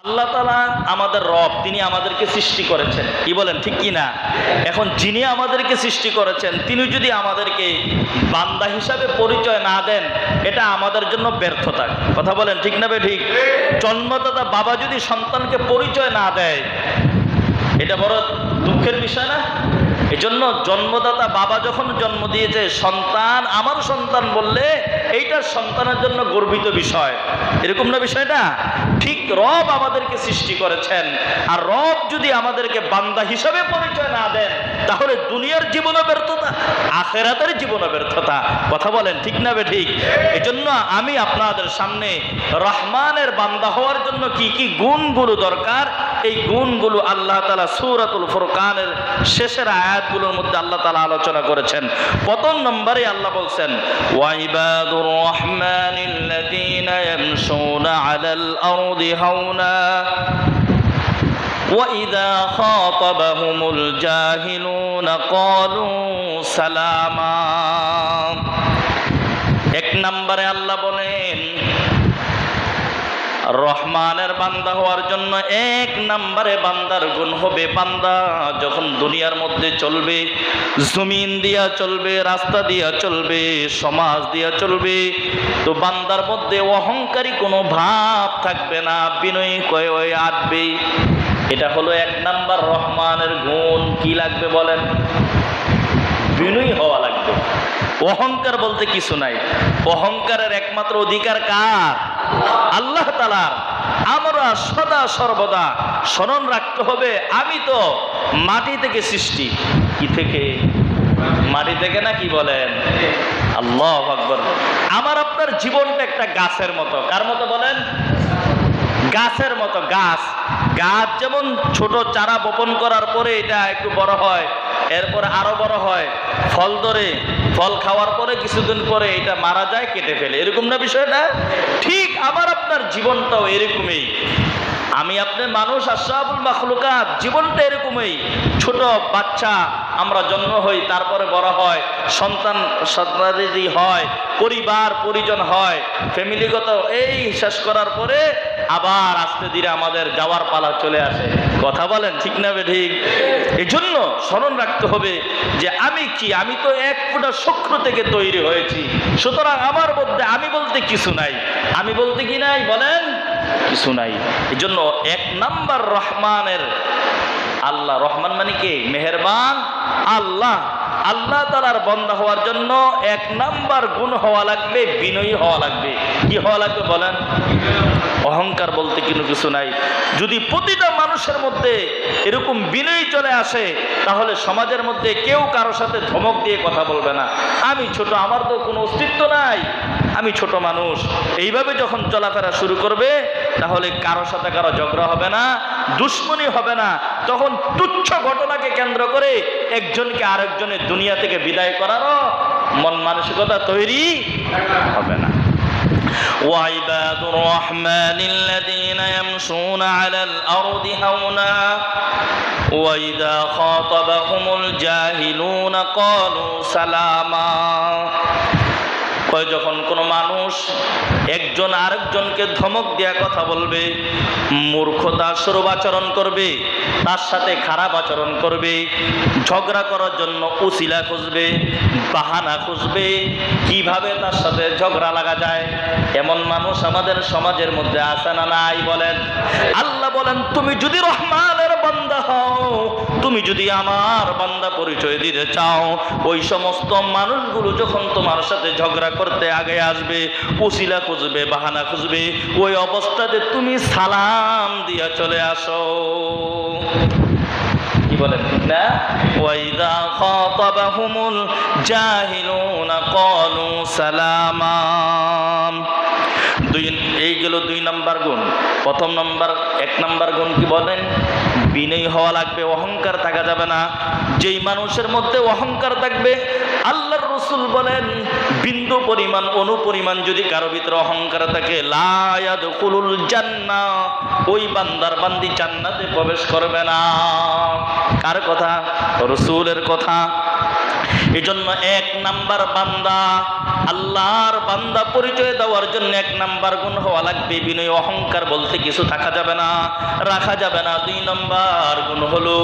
আল্লাহ তাআলা আমাদের রব, তিনি আমাদেরকে সৃষ্টি করেছেন, কি বলেন ঠিক কি না? এখন যিনি আমাদেরকে সৃষ্টি করেছেন তিনি যদি আমাদেরকে বান্দা হিসাবে পরিচয় না দেন, এটা আমাদের জন্য ব্যর্থতা। কথা বলেন ঠিক না বে ঠিক? জন্মদাতা বাবা যদি সন্তানকে পরিচয় না দেয়, এটা বড় দুঃখের বিষয় না? এজন্য জন্মদাতা বাবা যখন জন্ম দিয়েছে, সন্তান আমার সন্তান বললে এইটা সন্তানের জন্য গর্বিত বিষয়, এরকম না বিষয়টা? ঠিক রব আমাদেরকে সৃষ্টি করেছেন, আর রব যদি আমাদেরকে বান্দা হিসাবে পরিচয় না দেন, তাহলে দুনিয়ার জীবনও ব্যর্থতা, আখিরাতের জীবনও ব্যর্থতা। কথা বলেন ঠিক না বে ঠিক? এজন্য আমি আপনাদের সামনে রহমানের বান্দা হওয়ার জন্য কি কি গুণগুলো দরকার, এই গুণগুলো আল্লাহ তাআলা সূরাতুল ফুরকানের শেষের আয়াতগুলোর মধ্যে আল্লাহ তাআলা আলোচনা করেছেন। প্রথম নম্বরে আল্লাহ বলছেন, ওয়া ইবাদুর রহমানিল্লাযীনা ইয়ামশুনা আলাল আরদি হাওনা ওয়া ইযা খাতাবাহুমুল জাহিলুনা ক্বালু সালামা। এক নম্বরে আল্লাহ বলেন, রহমানের বান্দা হওয়ার জন্য এক নম্বরে বান্দার গুণ হবে, বান্দা যখন দুনিয়ার মধ্যে চলবে, জমিন দিয়া চলবে, রাস্তা দিয়া চলবে, সমাজ দিয়া চলবে, তো বান্দার মধ্যে অহংকারী কোনো ভাব থাকবে না, বিনয়ী কয়ে আসবে। এটা হলো এক নাম্বার রহমানের গুণ। কি লাগবে বলেন? বিনয়ী হওয়া লাগবে। অহংকার বলতে কিছু নাই। অহংকারের একমাত্র অধিকার কার? আল্লাহ তাআলার। আমরা সদা সর্বদা স্মরণ রাখতে হবে, আমি তো মাটি থেকে সৃষ্টি। কি থেকে? মাটি থেকে না, কি বলেন? আল্লাহু আকবার। আমার আপনার জীবনটা একটা গাছের মতো। কার মতো বলেন? গাছের মতো। গাছ যেমন ছোট চারা বপন করার পরে এটা একটু বড় হয়, এরপরে আরো বড় হয়, ফল ধরে, ফল খাওয়ার পরে কিছুদিন পরে এটা মারা যায়, কেটে ফেলে, এরকম না বিষয়টা? ঠিক আমার আপনার জীবনটাও এরকমই। আমি আপনি মানুষ, আশরাফুল মাখলুকাত, জীবনটা এরকমই। ছোট বাচ্চা আমরা জন্ম হই, তারপরে বড় হয়, সন্তান সন্তানাদি হয়, পরিবার পরিজন হয়, ফ্যামিলিগত এই শেষ করার পরে আবার আস্তে ধীরে আমাদের যাওয়ার পালা চলে আসে। কথা বলেন ঠিক না বে ঠিক? এই জন্য স্মরণ রাখতে হবে যে আমি কি, আমি তো এক ফোঁটা শুক্র থেকে তৈরি হয়েছি, সুতরাং আমার মধ্যে আমি বলতে কিছু নাই। আমি বলতে কি নাই বলেন? কিছু নাই। এই জন্য এক নাম্বার রহমানের, আল্লাহ রহমান মানে কে? মেহেরবান আল্লাহ। আল্লাহ তাআলার বান্দা হওয়ার জন্য এক নাম্বার গুণ হওয়া লাগবে, বিনয়ী হওয়া লাগবে। কি হওয়া লাগবে বলেন? অহংকার বলতে কিন্তু কিছু নাই। যদি প্রতিটা মানুষের মধ্যে এরকম বিনয়ী চলে আসে, তাহলে সমাজের মধ্যে কেউ কারোর সাথে ধমক দিয়ে কথা বলবে না। আমি ছোট, আমার তো কোনো অস্তিত্ব নাই, আমি ছোট মানুষ, এইভাবে যখন চলাফেরা শুরু করবে, তাহলে কারোর সাথে কারো ঝগড়া হবে না, দুশ্মনী হবে না। তখন তুচ্ছ ঘটনাকে কেন্দ্র করে একজনকে আরেকজনের দুনিয়া থেকে বিদায় করারও মন মানসিকতা তৈরি হবে না। وعباد الرحمن الذين يمشون على الأرض هونا وإذا خاطبهم الجاهلون قالوا سلاما। যখন কোনো মানুষ একজন আরেকজনকে ধমক দেয়া কথা বলবে, মূর্খতা স্বরূপ আচরণ করবে, তার সাথে খারাপ আচরণ করবে, ঝগড়া করার জন্য উসিলা খুঁজবে, বাহানা খুঁজবে, কিভাবে তার সাথে ঝগড়া লাগা যায়, এমন মানুষ আমাদের সমাজের মধ্যে আছে না নাই বলেন? আল্লাহ বলেন, তুমি যদি রহমানের বান্দা হও, তুমি যদি আমার বান্দা পরিচয় দিতে চাও, ওই সমস্ত মানুষগুলো যখন তোমার সাথে ঝগড়া করতে আগে আসবে, উসিলা খুঁজবে, বাহানা খুঁজবে, ওই অবস্থাতে তুমি সালাম দিয়া চলে আসো। কি বলেন ঠিক না? ওয়াইদা খাতাবাহুমুল জাহিলুনা ক্বালু সালামা। এই গেল দুই নাম্বার গুণ। প্রথম নাম্বার, এক নাম্বার গুণ কি বলেন? বিনয়ী হওয়া লাগবে, অহংকার থাকা যাবে না। যেই মানুষের মধ্যে অহংকার থাকবে, আল্লাহর রাসূল বলেন, বিন্দু পরিমাণ অনুপরিমাণ যদি কারো ভিতরে অহংকার থাকে, লা ইয়াদখুলুল জান্নাহ, ওই বান্দার বান্দি জান্নাতে প্রবেশ করবে না। কার কথা? রাসূলের কথা। এজন্য 1 নাম্বার বান্দা, আল্লাহর বান্দা পরিচয় দেওয়ার জন্য 1 নাম্বার গুণ হওয়া লাগবে বিনয়। অহংকার বলতে কিছু থাকা যাবে না, রাখা যাবে না। 2 নাম্বার গুণ হলো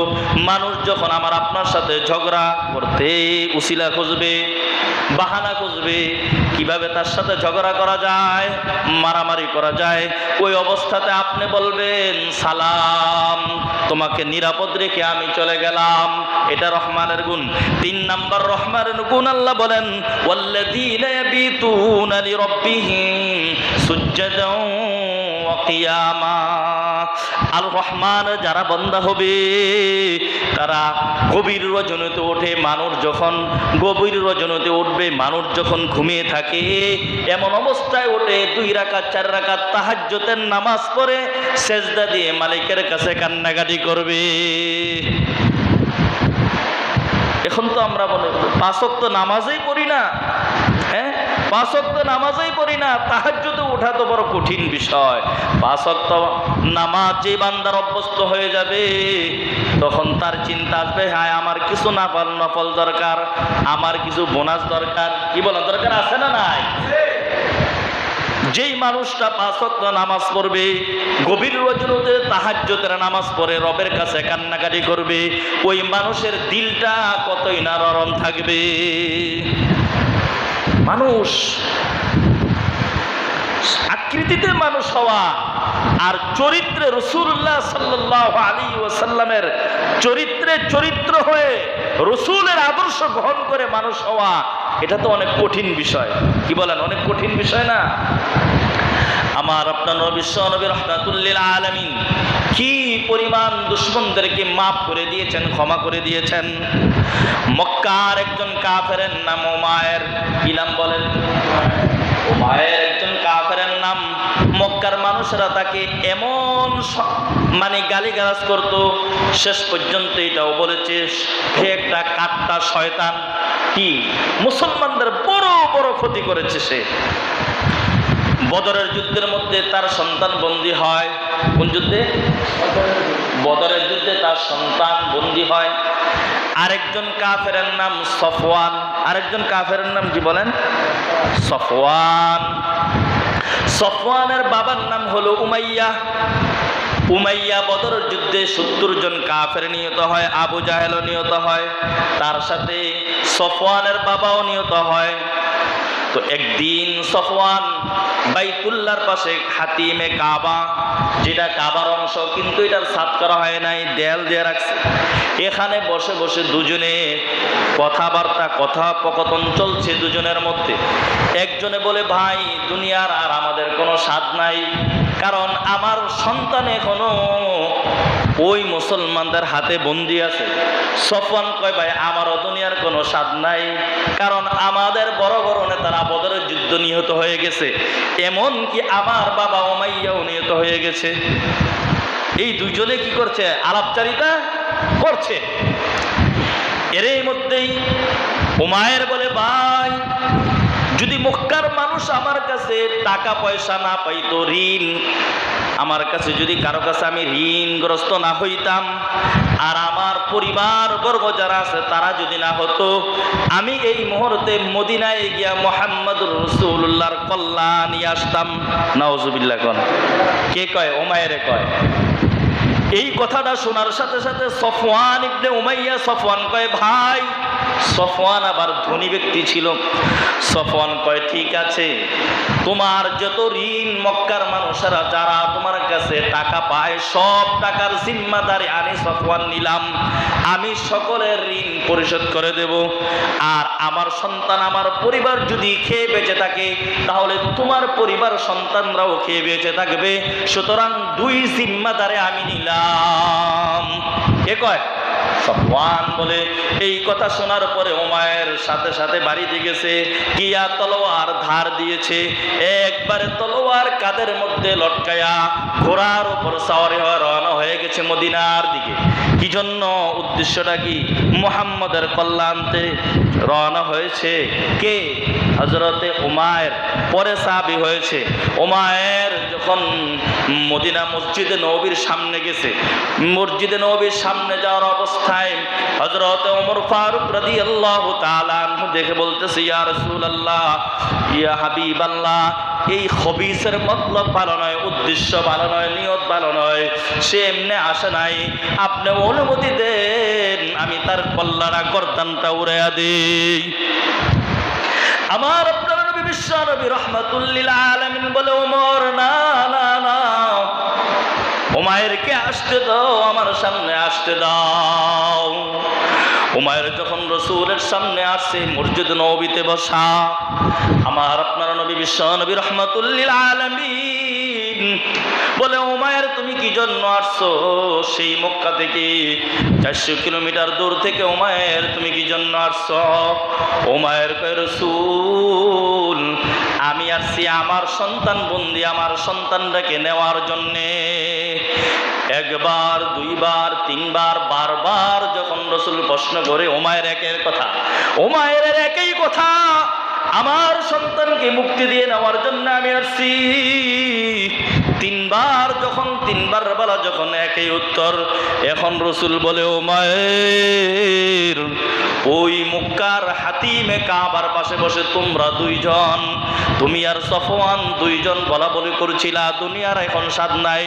মানুষ যখন আমার আপনার সাথে ঝগড়া করতে উসিলা খুঁজবে, বাহানা খুঁজবে, কিভাবে তার সাথে ঝগড়া করা যায়, মারামারি করা যায়, ওই অবস্থাতে আপনি বলবেন সালাম, তোমাকে নিরাপদ রেখে আমি চলে গেলাম। এটা রহমানের গুণ। 3 নাম্বার রহমানের গুণ, আল্লাহ বলেন ওয়াল্লাযীনা ইয়াবিতুনা লিরাব্বিহিম সুজ্জাদান ওয়া কিয়ামা। আল রহমান যারা বান্দা হবে তারা গভীর রজনীতে ওঠে। মানুষ যখন গভীর রজনীতে উঠবে, মানুষ যখন ঘুমিয়ে থাকে, এমন অবস্থায় ওঠে 2 রাকাত 4 রাকাত তাহাজ্জুদের নামাজ পড়ে সেজদা দিয়ে মালিকের কাছে কান্নাকাটি করবে। এখন তো আমরা বলে 5 ওয়াক্ত নামাজই পড়ি না, হ্যাঁ 5 ওয়াক্ত নামাজই পড়ি না, তাহাজ্জুদে ওঠা তো বড় কঠিন বিষয়। 5 ওয়াক্ত নামাজ যে বান্দার অভ্যস্ত হয়ে যাবে, তখন তার চিন্তা আসবে, হ্যাঁ আমার কিছু নফল দরকার, আমার কিছু বোনাস দরকার। কি বলেন, দরকার আছে না নাই? যেই মানুষটা 5 ওয়াক্ত নামাজ পড়বে, গভীর রজনীতে তাহাজ্জুদের নামাজ পড়ে রবের কাছে কান্নাকাটি করবে, ওই মানুষের দিলটা কতই না নরম থাকবে। মানুষ আকৃতিতে মানুষ হওয়া আর চরিত্রে রাসূলুল্লাহ সাল্লাল্লাহু আলাইহি ওয়াসাল্লামের চরিত্রে চরিত্র হয়ে রাসূলের আদর্শ গ্রহণ করে মানুষ হওয়া, এটা তো অনেক কঠিন বিষয়। কি বলেন, অনেক কঠিন বিষয় না? আমার আপনার নবী বিশ্বনবী রাহমাতুল লিল আলামিন কি পরিমাণ দুশমনদেরকে মাফ করে দিয়েছেন, ক্ষমা করে দিয়েছেন। মক্কার একজন কাফেরের নাম উমায়ের। কি নাম বলেন? উমায়ের একজন কাফেরের নাম। মক্কার মানুষরা তাকে এমন মানে গালিগালাজ করত, শেষ পর্যন্ত এটাও বলেছে সে একটা কাট্টা শয়তান। কি মুসলমানদের বড় বড় ক্ষতি করেছে সে। বদরের যুদ্ধের মধ্যে তার সন্তান বন্দী হয়। কোন যুদ্ধে? বদরের যুদ্ধে তার সন্তান বন্দী হয়। আরেকজন কাফেরের নাম সফওয়ান। আরেকজন কাফেরের নাম কি বলেন? সফওয়ান। সফওয়ানের বাবার নাম হলো উমাইয়া। উমাইয়া বদরের যুদ্ধে 70 জন কাফের নিহত হয়, আবু জাহেলও নিহত হয়, তার সাথে সফওয়ানের বাবাও নিহত হয়। তো একদিন সফওয়ান বাইতুল্লাহর পাশে খাতিমে কাবা, যেটা কাবার অংশ কিন্তু এটার ছাদ করা হয় নাই, দেয়াল দিয়ে রাখছে, এখানে বসে বসে দুজনে কথাবার্তা কথোপকথন চলছে দুজনের মধ্যে। একজনে বলে, ভাই দুনিয়ার আর আমাদের কোনো স্বাদ নাই, কারণ আমার সন্তান এখনো ওই মুসলমানদের হাতে বন্দী আছে। সফওয়ান কয়, ভাই আমারও দুনিয়ার কোনো স্বাদ নাই, কারণ আমাদের বড় বড় নেতারা বদরের যুদ্ধ নিহত হয়ে গেছে, এমন কি আমার বাবা উমাইয়াও নিহত হয়ে গেছে। এই দুইজনে কি করছে? আলাপচারিতা করছে। এর মধ্যেই উমায়ের বলে, ভাই যদি মক্কার মানুষ আমার কাছে টাকা পয়সা না পাইতো, ঋণ আমার কাছে যদি কারো কাছে আমি ঋণগ্রস্ত না হইতাম, আর আমার পরিবার বর্গ যারা আছে তারা যদি না হতো, আমি এই মুহূর্তে মদিনায় গিয়া মুহাম্মদুর রাসূলুল্লাহর কল্যাণ নিয়ে আসতাম। নাউজুবিল্লাহ। কোন কে কয়? উমায়েরে কয়। এই কথাটা শোনার সাথে সাথে সফওয়ান ইবনে উমাইয়া, সফওয়ান কয়, ভাই সফওয়ান আবার ধনী ব্যক্তি ছিল। সফওয়ান কয়, ঠিক আছে, তোমার যত ঋণ মক্কার মানুষেরা যারা তোমার কাছে টাকা পায়, সব টাকার জিম্মাদারি আমি সফওয়ান নিলাম, আমি সকলের ঋণ পরিশোধ করে দেব। আর আমার সন্তান, আমার পরিবার যদি খেয়ে বেঁচে থাকে, তাহলে তোমার পরিবার সন্তানরাও খেয়ে বেঁচে থাকবে। সুতরাং 2 জিম্মাদারে আমি নিলাম। কে কয়? সফওয়ান বলে। এই কথা শোনার পরে উমায়ের সাথে সাথে বাড়িতে গেছে, গিয়া তলোয়ার ধার দিয়েছে, একবারে তলোয়ার কাঁধের মধ্যে লটকায়া ঘোড়ার উপর সওয়ারি হয়ে রওনা হয়ে গেছে গেছে মদিনার দিকে। কি জন্য? উদ্দেশ্যটা কি? মুহাম্মদের কল্যাণতে রওনা হয়েছে। কে? হযরতে উমায়ের। পরে সাহাবী হয়েছে। উমায়ের যখন মদিনা মসজিদে নববীর সামনে গেছে, মসজিদে নববীর সামনে যাওয়ার অবস্থায় হযরতে ওমর ফারুক রাদিয়াল্লাহু তাআলা আনহু দেখে বলতেছে, ইয়া রাসূলুল্লাহ, ইয়া হাবিবাল্লাহ, এই খবিসের মতলব ভালো নয়, উদ্দেশ্য ভালো নয়, নিয়ত ভালো নয়, সে এমনি আসে নাই, আপনি অনুমতি দেন আমি তার কল্লারা গর্দানটা উড়াইয়া দিই। আমার আপনার নবী বিশ্ব নবী রাহমাতুল লিল আলামিন বলে, ওমর না না না, উমায়েরকে আসতে দাও, আমার সামনে আসতে দাও। উমায়ের যখন রাসূলের সামনে আসছে, মসজিদ নববীতে বসা, আমার আপনার নবী বিশ্ব নবী রাহমাতুল লিল আলামিন বলে, উমায়ের তুমি কি জন্য আসছো? সেই মক্কা থেকে 400 কিলোমিটার দূর থেকে উমায়ের তুমি কি জন্য আসছো? উমায়ের কয়, রাসূল আমি আসছি আমার সন্তান বন্দি, আমার সন্তানটাকে নেওয়ার জন্যে। একবার, দুইবার, তিনবার, বারবার যখন রাসূল প্রশ্ন করে, উমায়ের একের কথা, উমায়ের একই কথা, আমার সন্তানকে মুক্তি দিয়ে নেওয়ার জন্য আমি আসছি। তিনবার বলা যখন একই উত্তর, এখন রাসূল বলে, উমায়ের ওই মক্কার হাতিমে কাবার পাশে বসে তোমরা দুইজন, তুমি আর সফওয়ান দুইজন বলা বলি করছিলা দুনিয়ার এখন স্বাদ নাই।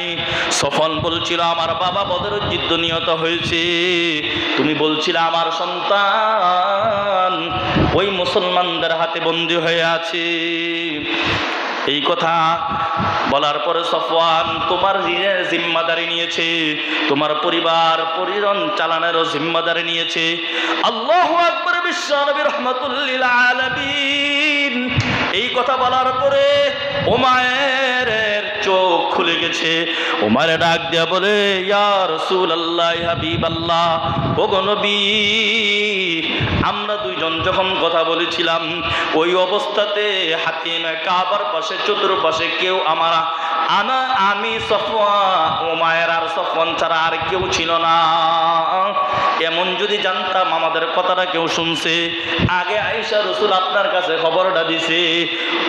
সফওয়ান বলছিল আমার বাবা বদরের যুদ্ধ নিহত হয়েছে, তুমি বলছিলে আমার সন্তান ওই মুসলমানদের হাতে বন্দী হয়ে আছে। এই কথা বলার পরে সফওয়ান তোমার জিম্মাদারি নিয়েছে, তোমার পরিবার পরিজন চালানোরও জিম্মাদারি নিয়েছে। আল্লাহু আকবার। বিশ্ব নবী রাহমাতুল লিল আলামিন এই কথা বলার পরে উমায়ের চোখ খুলে গেছে। উমারে ডাক দিয়া বলে, ইয়া রাসূলুল্লাহ, ইয়া হাবিবাল্লাহ, ওগো নবী, আমরা দুইজন যখন কথা বলেছিলাম ওই অবস্থাতে হাতিমে কাবার পাশে চতুর্পাশে কেউ আমি সফওয়ান, উমায়ের আর সফওয়ান ছাড়া আর কেউ ছিল না। এমন যদি জানতাম আমাদের কথাটা কেউ শুনছে, আগে আয়েশা রাসূল আপনার কাছে খবরটা দিছে।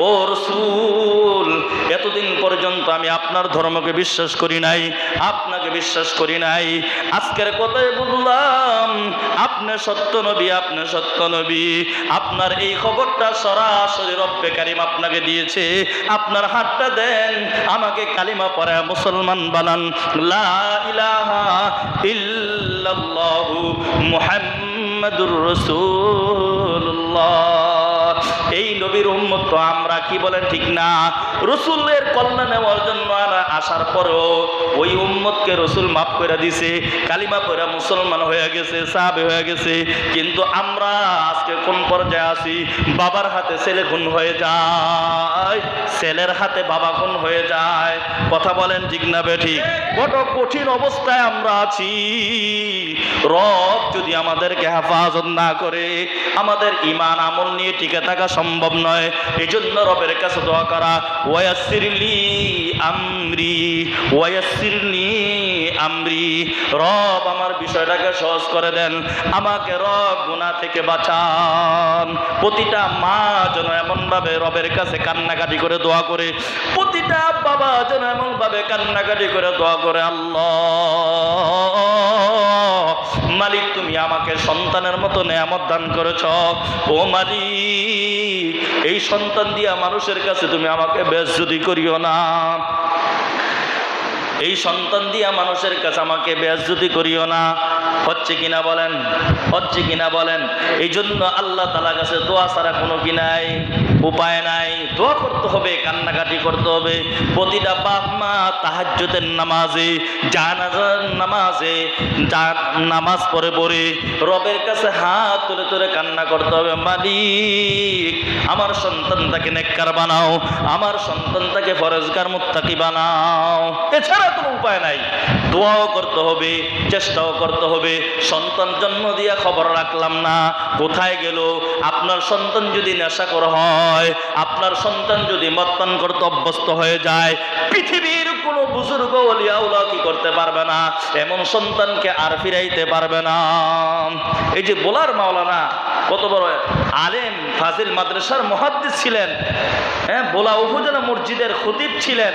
ও রাসূল, এতদিন পর্যন্ত আমি আপনার ধর্মকে বিশ্বাস করি নাই, আপনাকে বিশ্বাস করি নাই, আজকের কথাই বললাম আপনি সত্য নবী, আপনি সত্য নবী। আপনার এই খবরটা সরাসরি রব্বে কারীম আপনাকে দিয়েছে, আপনার হাতটা দেন, আমাকে কালিমা পড়ায় মুসলমান বানান, লা ইলাহা ইল্লাল্লাহু মুহাম্মাদুর রাসূলুল্লাহ। এই নবীর উম্মত তো আমরা, কি বলেন ঠিক না? রাসূলের কল্যাণ নেওয়ার জন্য আসার পরেও ওই উম্মতকে রাসূল মাফ করে দিছে, কালিমা পড়া মুসলমান হয়ে গেছে, সাহাবী হয়ে গেছে। কিন্তু আমরা আজকে কোন পর্যায়ে আছি? বাবার হাতে ছেলে খুন হয়ে যায়, ছেলের হাতে বাবা খুন হয়ে যায়। কথা বলেন ঠিক না বেঠিক? কত কঠিন অবস্থায় আমরা আছি। রব যদি আমাদেরকে হেফাজত না করে, আমাদের ঈমান আমল নিয়ে টিকে থাকা সম্ভব নয়। এজন্য রবের কাছে দোয়া করা, ওয়ায়াসসিরলি আমরি, ওয়ায়াসসিরলি আমরি, রব আমার বিষয়টাকে সহজ করে দেন, আমাকে রব গুনাহ থেকে বাঁচান। প্রতিটা মা যেন এমনভাবে রবের কাছে কান্নাকাটি করে দোয়া করে, প্রতিটা বাবা যেন এমনভাবে কান্নাকাটি করে দোয়া করে, আল্লাহ মালিক তুমি আমাকে সন্তানের মতো নেয়ামত দান করেছ, ও মালিক এই সন্তান দিয়া মানুষের কাছে তুমি আমাকে বেইজ্জতি করিও না, এই সন্তান দিয়া মানুষের কাছে আমাকে বেইজ্জতি করিও না। হচ্ছে কিনা বলেন? হচ্ছে কিনা বলেন? এই জন্য আল্লাহ তাআলার কাছে দোয়া ছাড়া কোনো কি নাই, উপায় নাই। দোয়া করতে হবে, কান্নাকাটি করতে হবে। প্রতিটা বাপ মা তাহাজ্জুদের নামাজে, জানাজার নামাজে, নামাজ পড়ে পড়ে রবের কাছে হাত তুলে তুলে কান্না করতে হবে, মালিক আমার সন্তানটাকে নেককার বানাও, আমার সন্তানটাকে ফরজগার মুত্তাকি বানাও। এছাড়া কোনো উপায় নাই। দোয়াও করতে হবে, চেষ্টাও করতে হবে। সন্তান জন্ম দিয়া খবর রাখলাম না, কোথায় গেল? আপনার সন্তান যদি নেশাখোর হয়, আপনার সন্তান যদি মদ পান করতে অভ্যস্ত হয়ে যায়, পৃথিবীর কোনো বুজুর্গ ওলিয়া উলাও কি করতে পারবে না, এমন সন্তানকে আর ফিরাইতে পারবে না। এই যে বোলার মাওলানা কত বড় আলেম, ফাজিল মাদ্রাসার মুহাদ্দিস ছিলেন, হ্যাঁ, বোলা উপজেলা মসজিদের খতিব ছিলেন,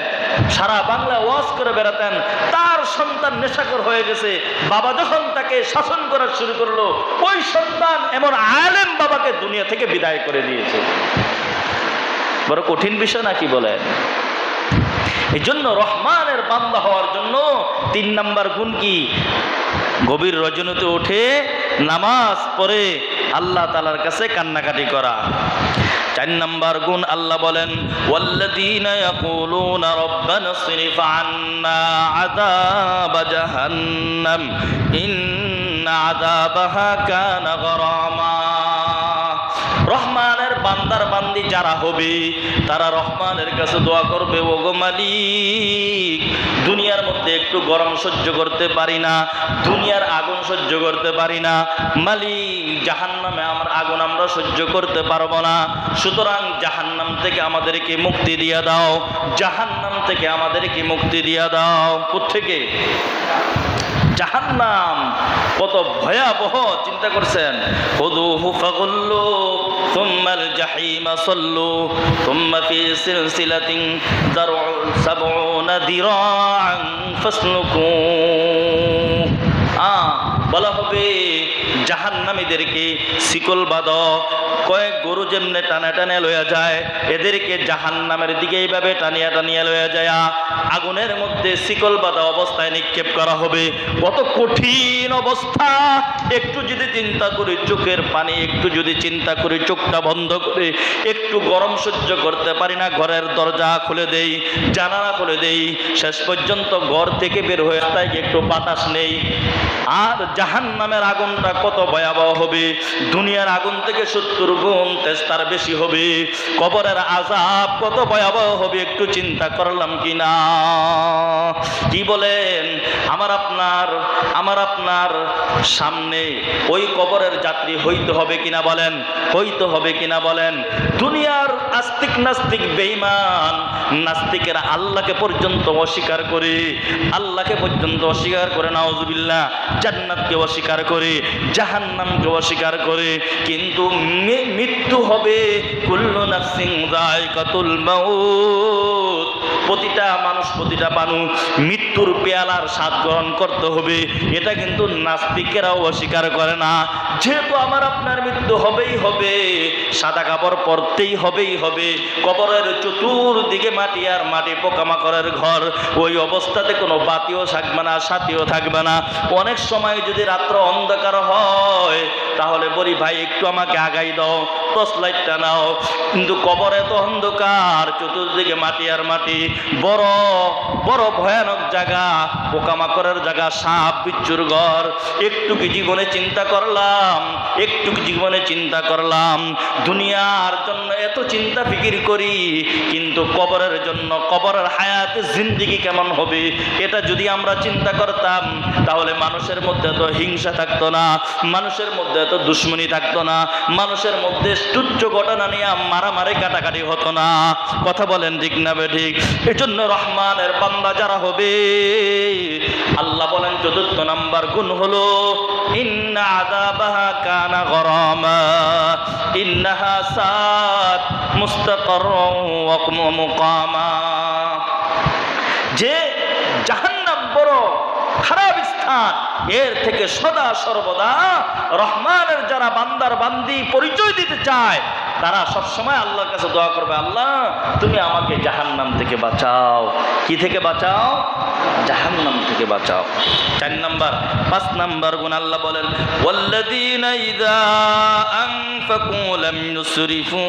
সারা বাংলা ওয়াজ করে বেড়াতেন। তার সন্তান নেশাখোর হয়ে গেছে। বাবা যখন তাকে শাসন করা শুরু করলো, ওই সন্তান এমন আলেম বাবাকে দুনিয়া থেকে বিদায় করে দিয়েছে। বড় কঠিন বিষয় নাকি বলেন? এই জন্য রহমানের বান্দা হওয়ার জন্য 3 নাম্বার গুণ কি? গভীর রজনীতে উঠে নামাজ পড়ে আল্লাহ তাআলার কাছে কান্নাকাটি করা। 4 নাম্বার গুণ আল্লাহ বলেন, ওয়াল্লাযীনা ইয়াকুলুনা রাব্বানা ইসরিফ আন্না আযাবা জাহান্নাম ইন্না আযাবাহা কানা গরামা। রহমানের বান্দার বান্দি যারা হবে তারা রহমানের কাছে দোয়া করবে, ওগো মালিক, দুনিয়ার মধ্যে একটু গরম সহ্য করতে পারি না, দুনিয়ার আগুন সহ্য করতে পারি না, মালিক জাহান্নামে আমার আগুন আমরা সহ্য করতে পারবো না, সুতরাং জাহান্নাম থেকে আমাদেরকে মুক্তি দিয়ে দাও, জাহান্নাম থেকে আমাদেরকে মুক্তি দিয়ে দাও। কোত্থেকে? জাহান্নাম কত ভয়াবহ, চিন্তা করছেন? খুযুহু ফাগুল্লু সুম্মাল জাহিমা সাল্লু সুম্মা ফি সিলসিলাতিন দারউ 70 দিরাআন ফাসলুকু। বলা হবে জাহান্নামীদেরকে শিকল বাঁধো, কয়েক গরু যেমনে টানা টানে লইয়া যায়, এদেরকে জাহান্নামের দিকে এইভাবে টানিয়া টানিয়া লইয়া যায়, আগুনের মধ্যে শিকল বাঁধা অবস্থায় নিক্ষেপ করা হবে। কত কঠিন অবস্থা! একটু যদি চিন্তা করি, চোখের পানি, একটু যদি চিন্তা করি, চোখটা বন্ধ করে একটু গরম সহ্য করতে পারি না, ঘরের দরজা খুলে দেই, জানালা খুলে দেই, শেষ পর্যন্ত ঘর থেকে বের হয়ে তাই একটু বাতাস নেই। আর জাহান্নামের আগুনটা কত ভয়াবহ হবে! দুনিয়ার আগুন থেকে 70 গুণ তেস্তার বেশি হবে। কবরের আযাব কত ভয়াবহ হবে একটু চিন্তা করলাম কিনা? কি বলেন? আমার আপনার সামনে ওই কবরের যাত্রী হইতে হবে কিনা বলেন? হইতে হবে কিনা বলেন? দুনিয়ার আস্তিক নাস্তিক বেঈমান নাস্তিকেরা আল্লাহকে পর্যন্ত অস্বীকার করে, আল্লাহকে পর্যন্ত অস্বীকার করে, নাউজুবিল্লাহ, জান্নাতকে অস্বীকার করে, জাহান্নামকে অস্বীকার করে, কিন্তু মৃত্যু হবে। কুল্লু নাফসিন যায়কাতুল মাউত, প্রতিটা মানুষ মৃত্যুর পেয়ালার স্বাদ গ্রহণ করতে হবে, এটা কিন্তু নাস্তিকেরাও অস্বীকার করে না। যেহেতু আমার আপনার মৃত্যু হবেই হবে, সাদা কাপড় পরতেই হবে, কবরের চতুর্দিকে মাটি আর মাটি, পোকামাকড়ের ঘর, ওই অবস্থাতে কোনো বাতিও থাকবে না, সাথীও থাকবে না। অনেক সময় যদি রাত্র অন্ধকার হয় তাহলে বলি, ভাই একটু আমাকে আগাই দাও, টর্চ লাইটটা নাও, কিন্তু কবরে তো অন্ধকার, চতুর্দিকে মাটি আর মাটি, বড় বড় ভয়ানক জায়গা, পোকামাকড়ের জায়গা, সাপ বিচ্ছুর ঘর। একটু কি জীবনে চিন্তা করলাম দুনিয়ার জন্য এত চিন্তা ফিকির করি, কিন্তু কবরের জন্য, কবরের হায়াতে জিন্দেগি কেমন হবে এটা যদি আমরা চিন্তা করতাম তাহলে মানুষের মধ্যে এত হিংসা থাকতো না, মানুষের মধ্যে এত দুশ্মনী থাকতো না, মানুষের মধ্যে তুচ্ছ ঘটনা নিয়ে মারামারি কাটাকাটি হতো না। কথা বলেন ঠিক না বেঠিক? এজন্য রহমানের বান্দা যারা হবে, আল্লাহ বলেন 4 নাম্বার গুণ হলো, ইন্না আযাবাহা কানা গরামা ইন্নাহা সাত মুস্তাকাররান ওয়া মুকামা। যে জাহান্নাম বড় খারাপ স্থান, এর থেকে সদা সর্বদা রহমানের যারা বান্দার বান্দি পরিচয় দিতে চায় তারা সবসময় আল্লাহর কাছে দোয়া করবে, আল্লাহ তুমি আমাকে জাহান্নাম থেকে বাঁচাও। কি থেকে বাঁচাও? জাহান্নাম থেকে বাঁচাও। 5 নাম্বার গুণ আল্লাহ বলেন, ওয়াল্লাযীনা ইযা আনফাকু লাম ইউসরিফু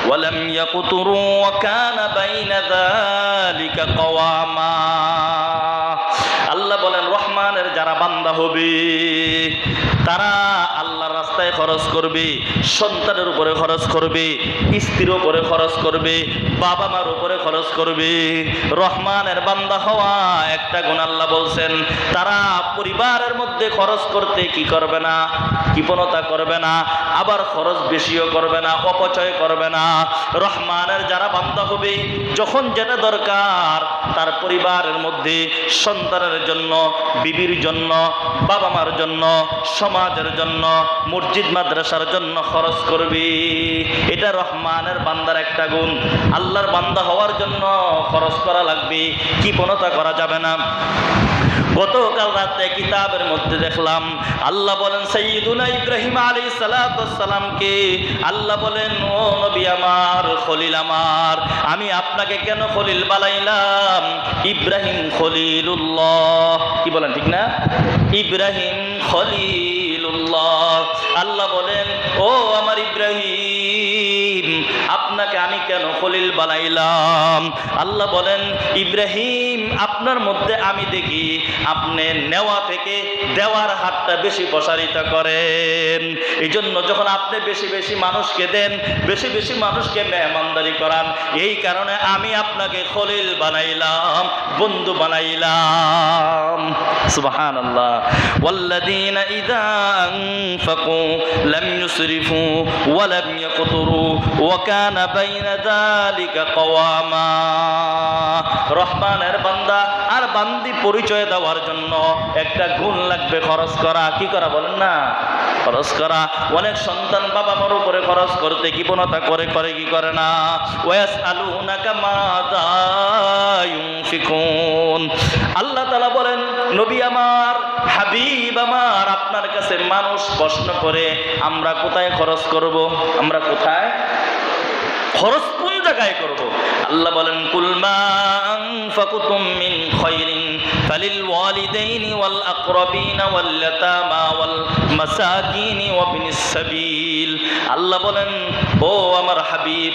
ওয়া লাম ইয়াকতুরু ওয়া কানা বাইনা যালিকা কওয়ামা। আল্লাহ বলেন রহমানের যারা বান্দা হবে তারা আল্লাহর রাস্তায় খরচ করবে, সন্তানের উপরে খরচ করবে, স্ত্রীর উপরে খরচ করবে, বাবা মার উপরে খরচ করবে। রহমানের বান্দা হওয়া একটা গুণ। আল্লাহ বলছেন তারা পরিবারের মধ্যে খরচ করতে কি করবে না, কৃপণতা করবে না, আবার খরচ বেশিও করবে না, অপচয় করবে না। রহমানের যারা বান্দা হবে, যখন যেটা দরকার তার পরিবারের মধ্যে সন্তানের জন্য, বিবির জন্য, বাবা মার জন্য, সমাজের জন্য, মসজিদ মাদ্রাসার জন্য খরচ করবে। এটা রহমানের বান্দার একটা গুণ। আল্লাহর বান্দা হওয়ার জন্য খরচ করা লাগবে, কৃপণতা করা যাবে না। গতকাল রাতে কিতাবের মধ্যে দেখলাম আল্লাহ বলেন সাইয়্যিদুনা ইব্রাহিম আলাইহিস সালামকে আল্লাহ বলেন, ও নবী আমার, খলিল আমার, আমি আপনাকে কেন খলিল বানাইলাম? ইব্রাহিম খলিলুল্লাহ। কি বলেন, ঠিক না? ইব্রাহিম খলিলুল্লাহ। আল্লাহ বলেন, ও আমার ইব্রাহিম, আপনাকে আমি কেন খলিল বানাইলাম? আল্লাহ বলেন, ইব্রাহিম, আপনার মধ্যে আমি দেখি আপনি নেওয়া থেকে দেওয়ার হাতটা বেশি প্রসারিত করেন। এই জন্য যখন আপনি বেশি বেশি মানুষকে দেন, বেশি বেশি মানুষকে মেহমানদারি করান, এই কারণে আমি আপনাকে খলিল বানাইলাম, বন্ধু বানাইলাম। সুবহানাল্লাহ। ওয়াল্লাযীনা ইযা আনফাকু লাম ইউসরিফু ওয়া লাম ইয়াকতুরু ওয়া কানা বাইনা যালিকা কওয়ামা। রহমানের বান্দা আর বান্দি পরিচয় দেওয়ার জন্য একটা গুণ লাগবে, খরচ করা। কি করা বলেন না? খরচ করা। অনেক সন্তান বাবা মার উপরে খরচ করতে কৃপণতা করে, কি করে না? ওয়াসআলুনাকা মাযা ইউনফিকুন। আল্লাহ তাআলা বলেন, নবী আমার, হাবিব আমার, আপনার কাছে মানুষ প্রশ্ন করে আমরা কোথায় খরচ করব? আমরা কোথায় খরচ, কোন জায়গায় করব? আল্লাহ বলেন, কুল মা আনফাকুতুম মিন খায়রিন ফালিল ওয়ালিদাইনি ওয়াল আকরাবিনা ওয়াল ইয়াতামা ওয়াল মাসাকিনি ওয়া ইবনিস সাবিল। আল্লাহ বলেন, ও আমার হাবিব,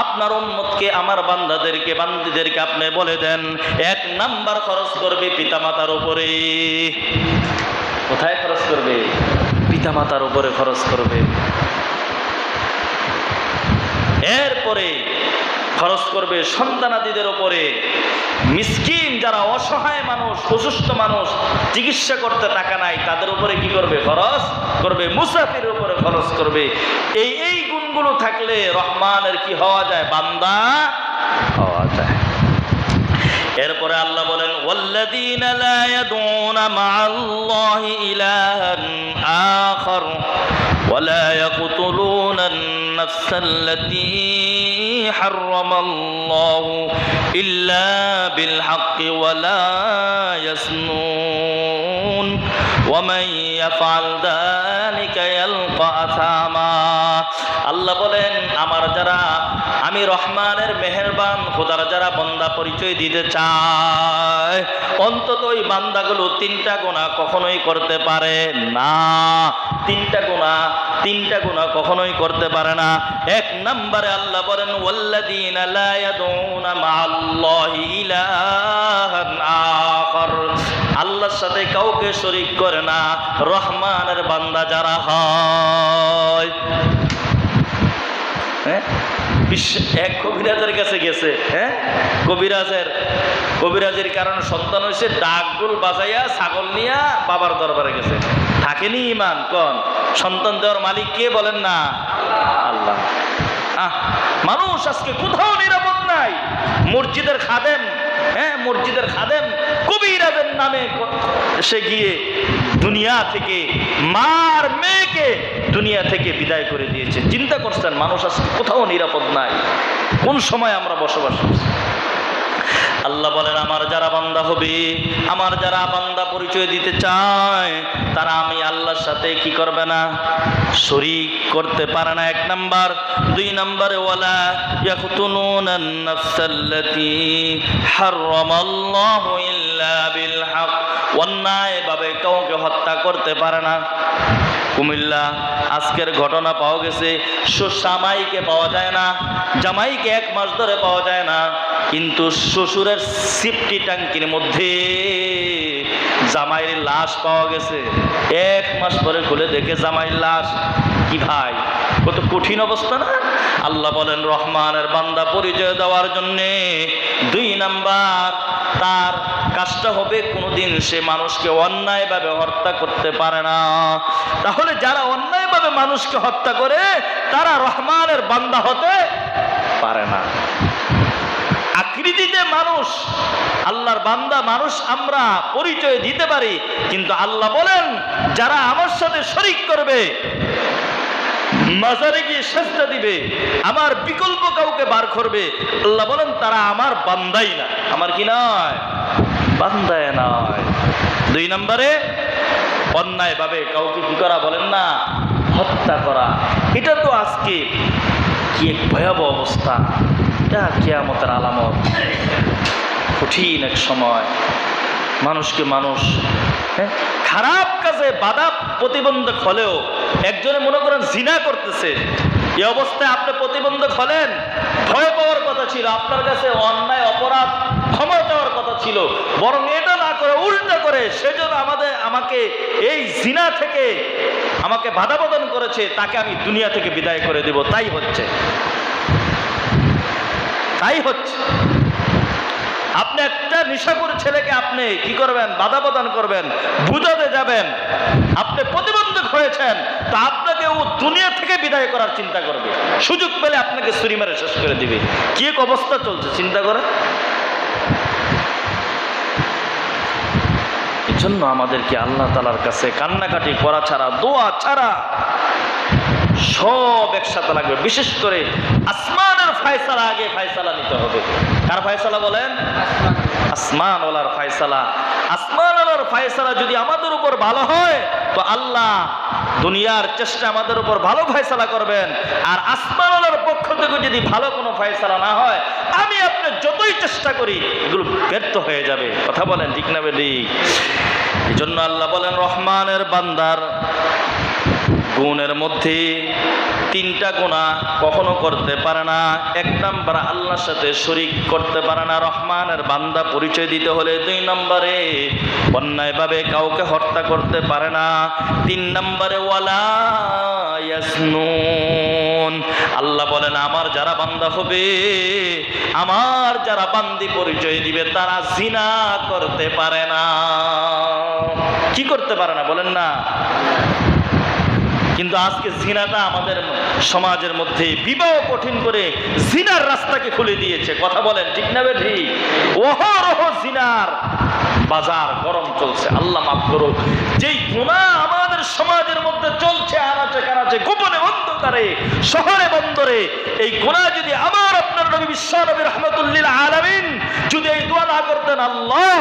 আপনার উম্মতকে, আমার বান্দাদেরকে, বান্দীদেরকে আপনি বলে দেন, এক নাম্বার খরচ করবে পিতামাতার উপরে। কোথায় খরচ করবে? পিতামাতার উপরে খরচ করবে। এরপরে খরচ করবে সন্তানাদিদের উপরে। মিসকিন যারা অসহায় মানুষ, অসুস্থ মানুষ, চিকিৎসা করতে টাকা নাই, তাদের উপরে কি করবে? খরচ করবে। মুসাফিরের উপরে খরচ করবে। এই গুণগুলো থাকলে রহমানের কি হওয়া যায়? বান্দা হওয়া যায়। এরপরে আল্লাহ বলেন, ওয়াল্লাযীনা লা ইয়াদউনা মা'আল্লাহি ইলাহান আখার ওয়া লা ইয়াকতুলুনা النفس التي حرم الله إلا بالحق ولا يزنون ومن يفعل ذلك يلقى أثاما। আল্লাহ বলেন, আমার যারা, আমি রহমানের মেহেরবান খোদার যারা বান্দা পরিচয় দিতে চায়, অন্তত ওই বান্দাগুলো তিনটা গুনাহ কখনোই করতে পারে না। তিনটা গুনাহ কখনোই করতে পারে না। এক নম্বরে আল্লাহ বলেন, ওয়াল্লাযীনা লা ইয়াদউনা মা'আল্লাহি ইলাহান আখার, আল্লাহর সাথে কাউকে শরীক করে না রহমানের বান্দা যারা হয়। এক কবিরাজের কাছে গেছে, কবিরাজের কারণে সন্তান হয়েছে, ডাকগুল বাজাইয়া ছাগল নিয়া বাবার দরবারে গেছে। থাকেনি ইমান? কোন সন্তান দেওয়ার মালিক কে বলেন না? আল্লাহ। মানুষ আজকে কোথাও নিরাপদ নাই। মসজিদের খাদেম, মসজিদের খাদেম কবিরাজের নামে সে গিয়ে দুনিয়া থেকে, মার মেয়েকে দুনিয়া থেকে বিদায় করে দিয়েছে। চিন্তা করছেন মানুষ আজকে কোথাও নিরাপদ নাই? কোন সময় আমরা বসবাস করছি? আল্লাহ বলেন, আমার যারা বান্দা হবে, আমার যারা বান্দা পরিচয় দিতে চায়, তারা আমি আল্লাহর সাথে কি করবে না? শরীক করতে পারে না। এক নাম্বার। দুই নম্বরে, ওয়ালা ইয়াকতুলুনান নাফসাল্লাতী হারামাল্লাহু ইল্লা বিল হক, অন্যায়ভাবে কাউকে হত্যা করতে পারে না। কুমিল্লা আজকের ঘটনা পাওয়া গেছে, জামাইকে পাওয়া যায় না, জামাইকে 1 মাস ধরে পাওয়া যায় না, কিন্তু শ্বশুরের সিফটি ট্যাঙ্কির মধ্যে জামাইয়ের লাশ পাওয়া গেছে, 1 মাস পরে খুলে দেখে জামাইয়ের লাশ। কি ভাই, কত কঠিন অবস্থা না? আল্লাহ বলেন রহমানের বান্দা পরিচয় দেওয়ার জন্যে 2 নাম্বার তার কাজটা হবে কোনোদিন সে মানুষকে অন্যায়ভাবে হত্যা করতে পারে না। তাহলে যারা অন্যায়ভাবে মানুষকে হত্যা করে তারা রহমানের বান্দা হতে পারে না। আকৃতিতে মানুষ আল্লাহর বান্দা মানুষ আমরা পরিচয় দিতে পারি, কিন্তু আল্লাহ বলেন যারা আমার সাথে শরীক করবে, মাজারে গিয়ে সেজদা দিবে, আমার বিকল্প কাউকে বার করবে, আল্লাহ বলেন তারা আমার বান্দাই না। আমার কি নয়? বান্দায় নয়। 2 নম্বরে অন্যায়ভাবে কাউকে কি করা, বলেন না, হত্যা করা। এটা তো আজকে কি এক ভয়াবহ অবস্থা, এটা কিয়ামতের আলামত। কঠিন এক সময় মানুষকে মানুষ খারাপ কাজে বাধা প্রতিবন্ধক হলেও, একজনে মনে করেন জিনা করতেছে, এই অবস্থায় আপনি প্রতিবন্ধক হলেন, ভয় পাওয়ার কথা ছিল, আপনার কাছে অন্যায় অপরাধ ক্ষমা চাওয়ার কথা ছিল, বরং এটা না করে উল্টা করে সেজন্য আমাকে এই জিনা থেকে আমাকে বাধা প্রদান করেছে, তাকে আমি দুনিয়া থেকে বিদায় করে দেব। তাই হচ্ছে। আপনি একটা নেশাখোর ছেলেকে আপনি কি করবেন, বাধা প্রদান করবেন, বুঝাতে যাবেন, আপনি প্রতিবন্ধক হয়েছেন, তা আপনাকে ও দুনিয়া থেকে বিদায় করার চিন্তা করবে, সুযোগ পেলে আপনাকে ছুরি মেরে শেষ করে দিবে। কি এক অবস্থা চলছে চিন্তা করে। এই জন্য আমাদেরকে আল্লাহ তাআলার কাছে কান্নাকাটি করা ছাড়া, দোয়া ছাড়া সব একসাথে লাগবে। বিশেষ করে আসমানের ফয়সালা আগে ফয়সালা নিতে হবে। কার ফয়সালা বলেন? আসমানওয়ালার ফয়সালা। আসমানওয়ালার ফয়সালা যদি আমাদের উপর ভালো হয় তো আল্লাহ দুনিয়ার চেষ্টা আমাদের উপর ভালো ফয়সালা করবেন, আর আসমানওয়ালার পক্ষ থেকে যদি ভালো কোনো ফয়সালা না হয়, আমি আপনি যতই চেষ্টা করি এগুলো ব্যর্থ হয়ে যাবে। কথা বলেন ঠিক না বেঠিক? এই জন্য আল্লাহ বলেন রহমানের বান্দার গুণের মধ্যে 3টা গুনাহ কখনো করতে পারে না। 1 নাম্বার আল্লাহর সাথে শরীক করতে পারে না। রহমানের বান্দা পরিচয় দিতে হলে 2 নম্বরে অন্যায়ভাবে কাউকে হত্যা করতে পারে না। 3 নম্বরে ওয়ালা ইয়াসনুন। আল্লাহ বলেন আমার যারা বান্দা হবে, আমার যারা বান্দি পরিচয় দিবে, তারা জিনা করতে পারে না। কি করতে পারে না বলেন না? কিন্তু আজকে জিনাটা আমাদের সমাজের মধ্যে বিবাহ কঠিন করে জিনার রাস্তাকে খুলে দিয়েছে। কথা বলেন ঠিক না বেঠিক? অহরহ জিনার বাজার গরম চলছে। আল্লাহ মাফ করুক। যেই গুনাহ আমাদের সমাজের মধ্যে চলছে আনাচে কানাচে, গোপনে অন্ধকারে, শহরে বন্দরে, এই গুনাহ যদি আমার আপনার নবী বিশ্বনবী রাহমাতুল্লিল আলামিন যদি এই দোয়া না করতেন, আল্লাহ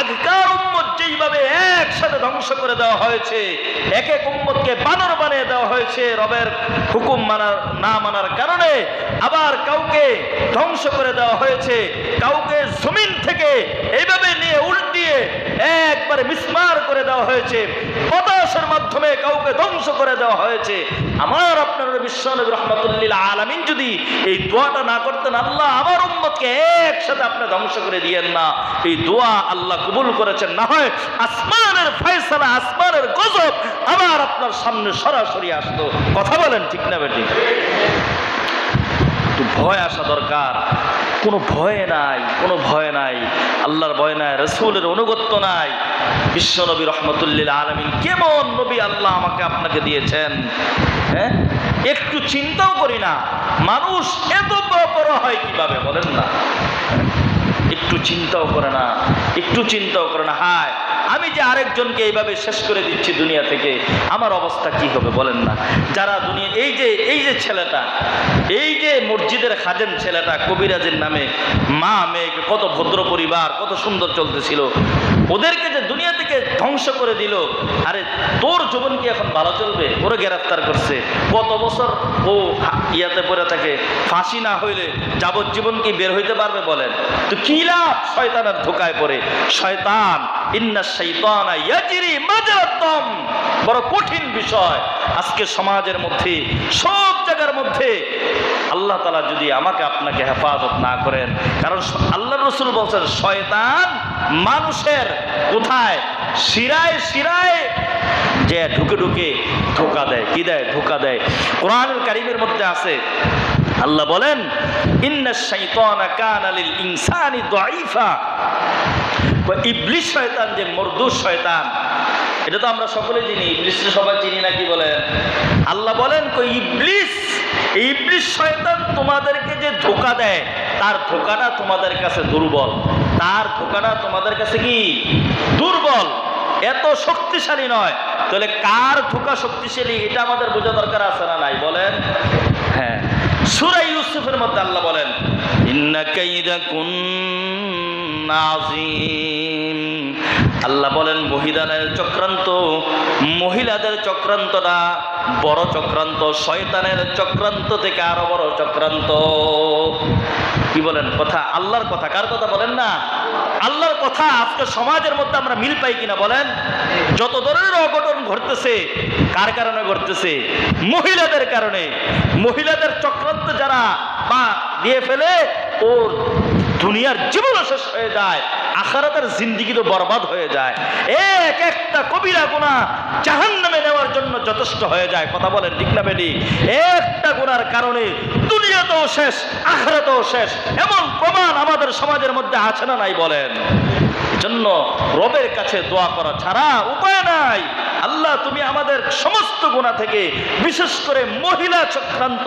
আগকার উম্মত যেইভাবে একসাথে ধ্বংস করে দেওয়া হয়েছে, এক এক উম্মতকে বানর বানিয়ে দেওয়া হয়েছে রবের হুকুম না মানার কারণে, আবার কাউকে ধ্বংস করে দেওয়া হয়েছে, কাউকে জমিন থেকে এইভাবে নিয়ে উল্টিয়ে একবারে মিসমার করে দেওয়া হয়েছে, বাতাসের মাধ্যমে কাউকে ধ্বংস করে দেওয়া হয়েছে। আমার আপনার বিশ্বনবী রাহমাতুল্লিল আলামিন যদি এই দোয়াটা না করতেন, আল্লাহ আমার উম্মতকে একসাথে আপনি ধ্বংস করে দিয়েন না, এই দোয়া আল্লাহ কবুল করেছেন। না হয় আসমানের ফয়সালা, আসমানের গজব আমার আপনার সামনে সরাসরি আসতো। কথা বলেন ঠিক না বেঠিক? একটু ভয় আসা দরকার। কোনো ভয় নাই, কোনো ভয় নাই, আল্লাহর ভয় নাই, রাসূলের অনুগত্য নাই। বিশ্বনবী রাহমাতুল্লিল আলামিন কেমন নবী আল্লাহ আমাকে আপনাকে দিয়েছেন, হ্যাঁ? একটু চিন্তাও করি না, মানুষ এত বড় হয় কিভাবে বলেন না? একটু চিন্তাও করে না, একটু চিন্তাও করে না। হায়, আমি যে আরেকজনকে এইভাবে শেষ করে দিচ্ছি দুনিয়া থেকে, আমার অবস্থা কি হবে বলেন না? যারা দুনিয়া এই যে ছেলেটা, এই যে মসজিদের খাদেম ছেলেটা, কবিরাজের নামে মা মেয়েকে, কত ভদ্র পরিবার, কত সুন্দর চলতেছিল, ওদেরকে যে দুনিয়া থেকে ধ্বংস করে দিল, আরে তোর জীবন কি এখন ভালো চলবে? ওরে গ্রেফতার করছে, কত বছর ও ইয়াতে পড়ে থাকে, ফাঁসি না হইলে যাবজ্জীবন কি বের হইতে পারবে বলেন? তো কি লাভ শয়তানের ধোকায় পড়ে? শয়তান ইন্না শাইতানা ইয়াজরি মাজরাদ দাম, বড় কঠিন বিষয়। আজকে সমাজের মধ্যে, সব জায়গার মধ্যে আল্লাহ তাআলা যদি আমাকে আপনাকে হেফাজত না করেন, কারণ আল্লাহর রাসূল বলেছেন শয়তান মানুষের কোথায় শিরায় শিরায় যে ঢুকে ঢুকে ধোকা দেয়। কি দেয়? ধোকা দেয়। কোরআনুল কারীমের মধ্যে আছে, আল্লাহ বলেন ইন্নাশ শাইতানা কানা লিল ইনসানি দাঈফা। ইবলিস শয়তান যে মরদুদ শয়তান, এটা তো আমরা সকলে চিনি, ইবলিসকে সবাই চিনি না, কি বলেন? আল্লাহ বলেন কই ইবলিস শয়তান তোমাদেরকে যে ধোকা দেয়, তার ধোকাটা তোমাদের কাছে দুর্বল, তার ধোকাটা তোমাদের কাছে কি দুর্বল, এত শক্তিশালী নয়। তাহলে কার ধোকা শক্তিশালী এটা আমাদের বোঝা দরকার আছে না নাই? বলেন। হ্যাঁ, সূরা ইউসুফের মধ্যে আল্লাহ বলেন ইন্না কাইদাকুন্না আযীম। আল্লাহ বলেন মহিলাদের চক্রান্তটা বড় চক্রান্ত, শয়তানের চক্রান্ত থেকে আরো বড় চক্রান্ত। কি বলেন? কথা আল্লাহর কথা, কার কথা বলেন না? আল্লাহর কথা। আজকে সমাজের মধ্যে আমরা মিল পাই কিনা বলেন? যত ধরনের অঘটন ঘটতেছে কার কারণে ঘটতেছে? মহিলাদের কারণে। মহিলাদের চক্রান্ত যারা পা দিয়ে ফেলে, ওর দুনিয়ার জীবন শেষ হয়ে যায়, আখিরাতের জিন্দেগি তো বরবাদ হয়ে যায়। এক একটা কবিরা গুনাহ জাহান্নামে নেওয়ার জন্য যথেষ্ট হয়ে যায়। কথা বলেন ঠিক না বেটি? একটা গুনার কারণে দুনিয়াতেও শেষ, আখিরাতেও শেষ, এমন প্রমাণ আমাদের সমাজের মধ্যে আছে না নাই? বলেন। এজন্য রবের কাছে দোয়া করা ছাড়া উপায় নাই। আল্লাহ তুমি আমাদের সমস্ত গুনাহ থেকে, বিশেষ করে মহিলা চক্রান্ত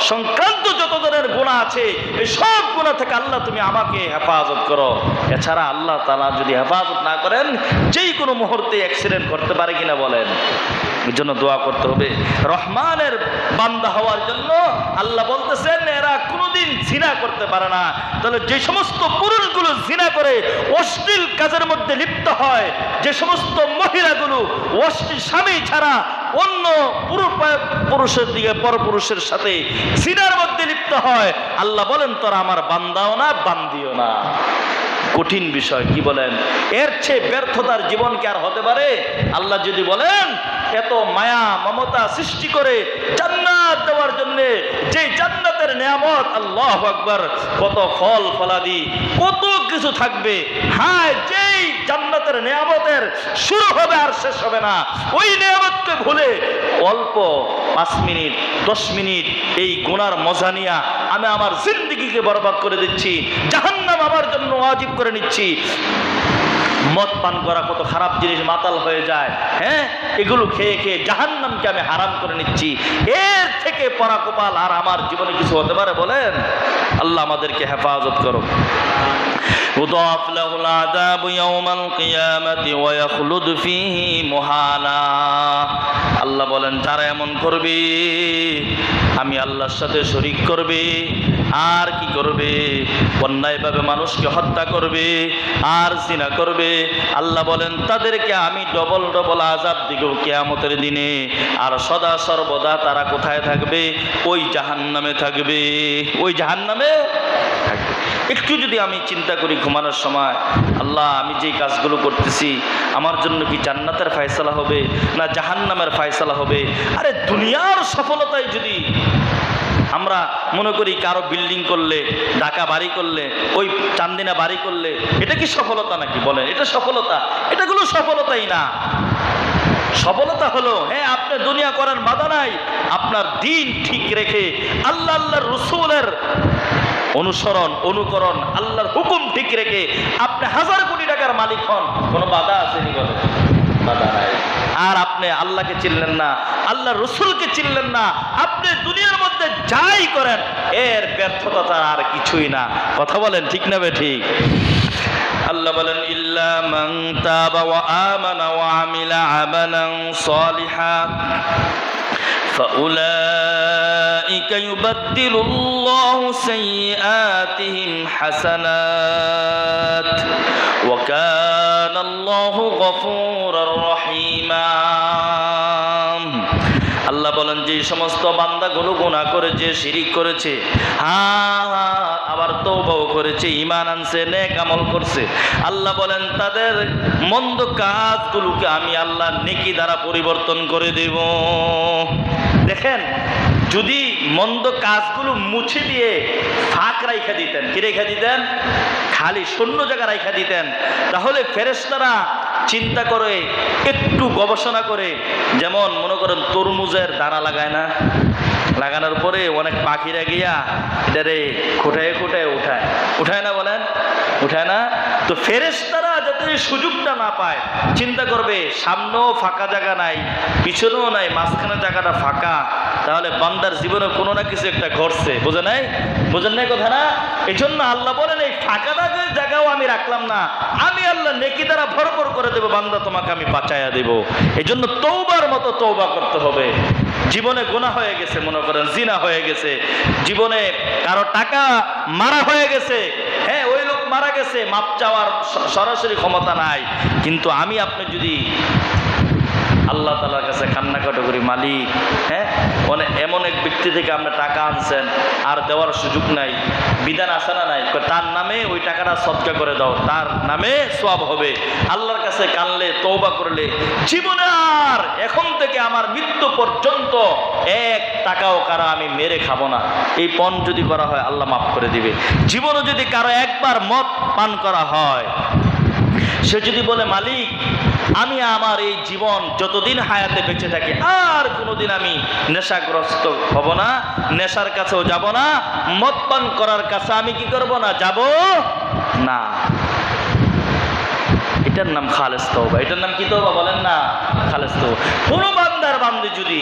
সংক্রান্ত যত ধরনের গুনাহ আছে, এই সব গুনাহ থেকে আল্লাহ তুমি আমাকে হেফাজত করো। এছাড়া আল্লাহ তাআলা যদি হেফাজত না করেন, যেই কোনো মুহূর্তে অ্যাক্সিডেন্ট করতে পারে কিনা বলেন? এর জন্য দোয়া করতে হবে। রহমানের বান্দা হওয়ার জন্য আল্লাহ বলতেছেন এরা কোনোদিন জিনা করতে পারে না। তাহলে যে সমস্ত পুরুষগুলো জিনা করে, অশ্লীল কাজের মধ্যে লিপ্ত হয়, যে সমস্ত মহিলাগুলো অশ্লীল স্বামী ছাড়া অন্য পুরুষের দিকে পরপুরুষের সাথে জিনার মধ্যে লিপ্ত হয়, আল্লাহ বলেন তোরা আমার বান্দাও না, বান্দিও না। কঠিন বিষয়। কি বলেন? এর চেয়ে ব্যর্থতার জীবন কি আর হতে পারে? আল্লাহ যদি বলেন এত মায়া মমতা সৃষ্টি করে জান্নাত দেওয়ার জন্য, যে জান্নাতের নিয়ামত, আল্লাহু আকবার, কত ফল ফলাদি, কত কিছু থাকবে। হ্যাঁ, যেই জান্নাতের নিয়ামতের শুরু হবে আর শেষ হবে না, ওই নিয়ামতকে ভুলে অল্প 5 মিনিট 10 মিনিট এই গুনার মজা নিয়া আমি আমার জিন্দেগিকে বরবাদ করে দিচ্ছি, জাহান্নাম আমার জন্য ওয়াজিব করে নিচ্ছি। মদ পান করা কত খারাপ জিনিস, মাতাল হয়ে যায়। হ্যাঁ, এগুলো খেয়ে খেয়ে জাহান্নামকে আমি হারাম করে নিচ্ছি। এর থেকে পরা কপাল আর আমার জীবনে কিছু হতে পারে? বলেন। আল্লাহ আমাদেরকে হেফাজত করো। يضاعف له العذاب يوم القيامة ويخلد فيه مهانا। আল্লাহ বলেন যারা এমন করবে, আমি আল্লাহর সাথে শরীক করবে, আর কি করবে? অন্যায়ভাবে মানুষকে হত্যা করবে, আর জিনা করবে, আল্লাহ বলেন তাদেরকে আমি ডবল ডবল আযাব দিব কিয়ামতের দিনে। আর সদা সর্বদা তারা কোথায় থাকবে? ওই জাহান্নামে থাকবে, ওই জাহান্নামে থাকবে। একটু যদি আমি চিন্তা করি ঘুমানোর সময়, আল্লাহ আমি যেই কাজগুলো করতেছি আমার জন্য কি জান্নাতের ফয়সালা হবে না জাহান্নামের ফয়সালা হবে? আরে দুনিয়ার সফলতায় যদি আমরা মনে করি কারো বিল্ডিং করলে, ঢাকা বাড়ি করলে, ওই চান্দিনা বাড়ি করলে, এটা কি সফলতা নাকি? বলেন, এটা সফলতা? এটা কোনো সফলতাই না। সফলতা হলো, হ্যাঁ আপনি দুনিয়া করার বাধা নাই, আপনার দিন ঠিক রেখে আল্লাহর রাসূলের অনুসরণ অনুকরণ, আল্লাহর হুকুম ঠিক রেখে আপনি 1000 কোটি টাকার মালিক হন, কোনো বাধা আসেনি? বলে বাধা নাই। আর আপনি আল্লাহকে চিনলেন না, আল্লাহর রাসূলকে চিনলেন না, আপনি দুনিয়ার মধ্যে যাই করেন এর ব্যর্থতা তার আর কিছুই না। কথা বলেন ঠিক না বে ঠিক? আল্লাহ বলেন ইল্লা মান তাবা ওয়া আমানা ওয়া আমিলা আমালান সালিহান فأولئك يبدل الله سيئاتهم حسنات وكان الله غفورا رحيما। আল্লাহ বলেন যে সমস্ত বান্দাগুলো গুনাহ করেছে, শিরিক করেছে, আবার তওবাও করেছে, ঈমান আনছে, নেক আমল করছে, আল্লাহ বলেন তাদের মন্দ কাজগুলোকে আমি আল্লাহ নেকি দ্বারা পরিবর্তন করে দেব। দেখেন যদি মন্দ কাজগুলো মুছে দিয়ে ফাঁক রাইখা দিতেন, কি রেখা দিতেন? খালি শূন্য জায়গা রাইখা দিতেন, তাহলে ফেরেশতারা চিন্তা করে একটু গবেষণা করে, যেমন মনে করেন তরমুজের দানা লাগায় না, লাগানোর পরে অনেক পাখিরা গিয়া এটারে খুঁটায় খুঁটায় উঠায় না, বলেন উঠায় না? তো ফেরেশতারা যাতে সুযোগটা না পায়, চিন্তা করবে সামনেও ফাঁকা জায়গা নাই, পিছনেও নাই, মাঝখানে জায়গাটা ফাঁকা, তাহলে বান্দার জীবনে কোনো না কিছু একটা ঘটছে। বোঝেন নাই কথা না? এই জন্য আল্লাহ বলেন এই ফাঁকা জায়গাও আমি রাখলাম না, আমি আল্লাহ নেকি দ্বারা ভরপুর করে দেবো, বান্দা তোমাকে আমি বাঁচাইয়া দেব। এই জন্য তওবার মতো তওবা করতে হবে। জীবনে গুনাহ হয়ে গেছে, মনে করেন জিনা হয়ে গেছে, জীবনে কারো টাকা মারা হয়ে গেছে, হ্যাঁ ওই লোক মারা গেছে, মাপ চাওয়ার সরাসরি ক্ষমতা নাই, কিন্তু আমি আপনি যদি আল্লাহ তাআলার কাছে কান্নাকাটি করি, মালিক হ্যাঁ এমন এক ব্যক্তি থেকে আপনি টাকা আনছেন আর দেওয়ার সুযোগ নাই, বিধান আছে না নাই, তার নামে ওই টাকাটা সদকা করে দাও, তার নামে সওয়াব হবে। আল্লাহর কাছে কানলে তওবা করলে জীবনে আর এখন থেকে আমার মৃত্যু পর্যন্ত এক টাকাও কারো আমি মেরে খাবো না, এই পণ যদি করা হয় আল্লাহ মাফ করে দিবে। জীবনে যদি কারো একবার মদ পান করা হয়, সে যদি বলে মালিক আমি আমার এই জীবন যতদিন হায়াতে বেঁচে থাকি আর কোনোদিন আমি নেশাগ্রস্ত হব না, নেশার কাছেও যাব না, মদ পান করার কাছে আমি কি করব না, যাব না, এটার নাম খালেস তওবা। এটার নাম কি তওবা বলেন না? খালেস তওবা। কোন বান্দার বান্দি যদি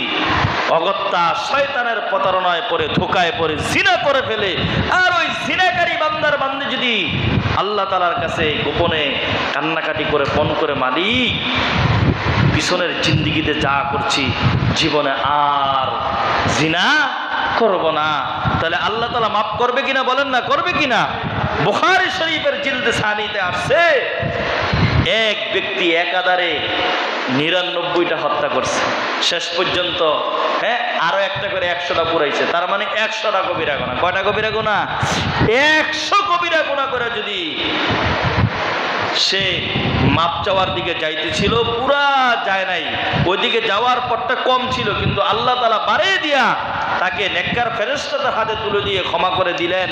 অগত্যা শয়তানের প্রতারণায় পড়ে, ধোকায় পড়ে জিনা করে ফেলে, আর ওই জিনাকারী বান্দার বান্দি যদি আল্লাহ তাআলার কাছে গোপনে কান্নাকাটি করে পণ করে, মালিক পিছনের জিন্দিগিতে যা করছি জীবনে আর জিনা করব না, তাহলে আল্লাহ তাআলা মাফ করবে কিনা বলেন না? করবে কিনা? বুখারী শরীফের জিলদে সানিতে আসছে, এক ব্যক্তি একাধারে ৯৯টা হত্যা করছে, শেষ পর্যন্ত হ্যাঁ আরো একটা করে ১০০টা পুরাইছে, তার মানে ১০০টা কবিরা গুনাহ। কয়টা কবিরা গুনাহ? ১০০ কবিরা গুনাহ করে যদি সে মাপ চাওয়ার দিকে যাইতেছিল, পুরা যায় নাই, ওইদিকে যাওয়ার পথটা কম ছিল, কিন্তু আল্লাহ তাআলা বাড়িয়ে দিয়া তাকে নেককার ফেরেশতাদের হাতে তুলে দিয়ে ক্ষমা করে দিলেন।